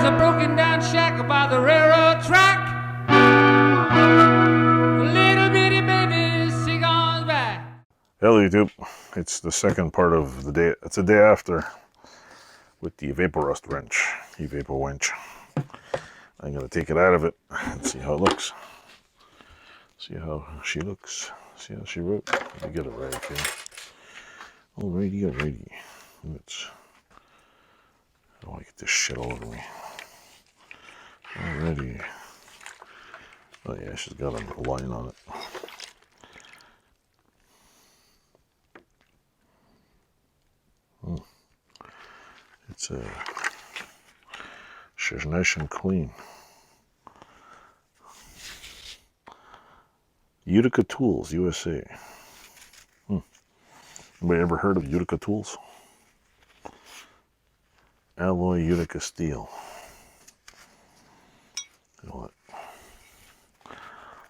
There's a broken down shack by the railroad track. Little bitty baby sing on back. Hello YouTube, it's the second part of the day. It's the day after with the Evaporust wrench, Evapo wrench. I'm gonna take it out of it and see how it looks. See how she looks. See how she wrote. Let me get it right here. Alrighty. Let's. I don't want to get this shit all over me. Alrighty. Oh yeah, she's got a line on it. She's nice and clean. Utica Tools, USA. Anybody ever heard of Utica Tools? Alloy Utica steel. You know what?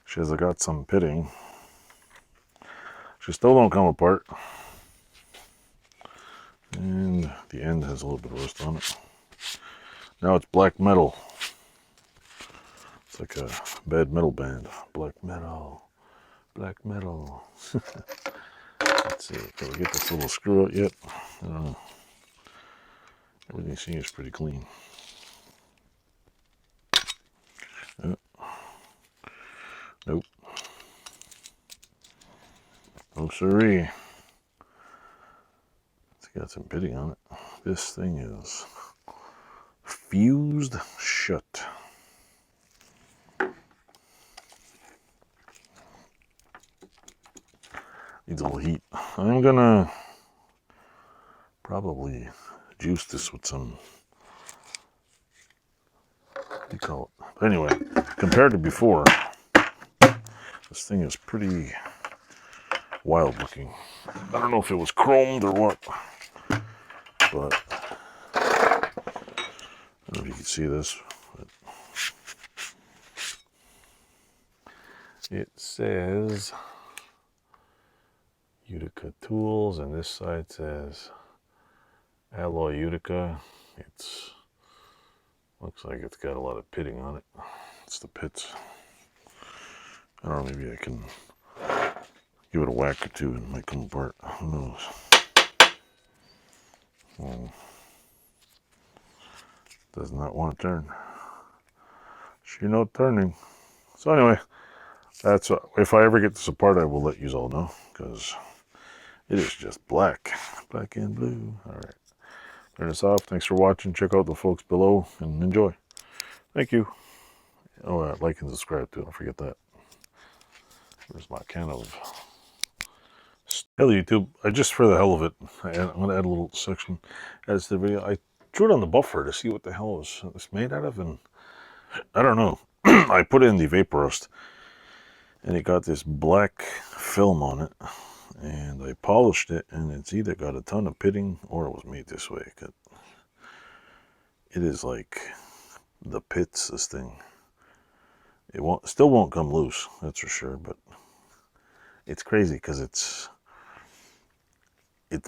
She has got some pitting. She still don't come apart. And the end has a little bit of rust on it. Now it's black metal. It's like a bad metal band. Black metal. Black metal. Let's see. Can we get this little screw out yet? I don't know. Everything seems pretty clean. Nope. No siree. It's got some pitting on it. This thing is fused shut. Needs a little heat. I'm gonna probably juice this with some, what do you call it? But anyway, compared to before, this thing is pretty wild looking. I don't know if it was chromed or what, but I don't know if you can see this, but it says Utica Tools, and this side says Alloy Utica. It's looks like it's got a lot of pitting on it. It's the pits. I don't know, maybe I can give it a whack or two and it might come apart. Who knows? Does not want to turn. She's not turning. So anyway, that's if I ever get this apart, I will let you all know, because it is just black and blue. All right, turn this off. Thanks for watching. Check out the folks below and enjoy. Thank you. Oh, like and subscribe too. Don't forget that. There's my can of. Hello YouTube. I just, for the hell of it, I'm going to add a little section as the video. I threw it on the buffer to see what the hell it's made out of, and I don't know. I put it in the Evaporust, and it got this black film on it, and I polished it, and it's either got a ton of pitting or it was made this way. It is like the pits, this thing. It still won't come loose, that's for sure, but it's crazy because it's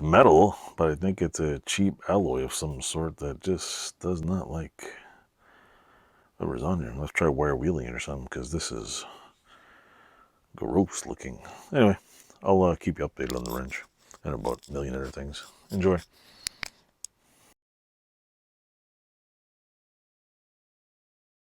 metal, but I think it's a cheap alloy of some sort that just does not like whatever's on there. Let's try wire wheeling it or something, because this is gross looking. Anyway, I'll keep you updated on the wrench and about a million other things. Enjoy.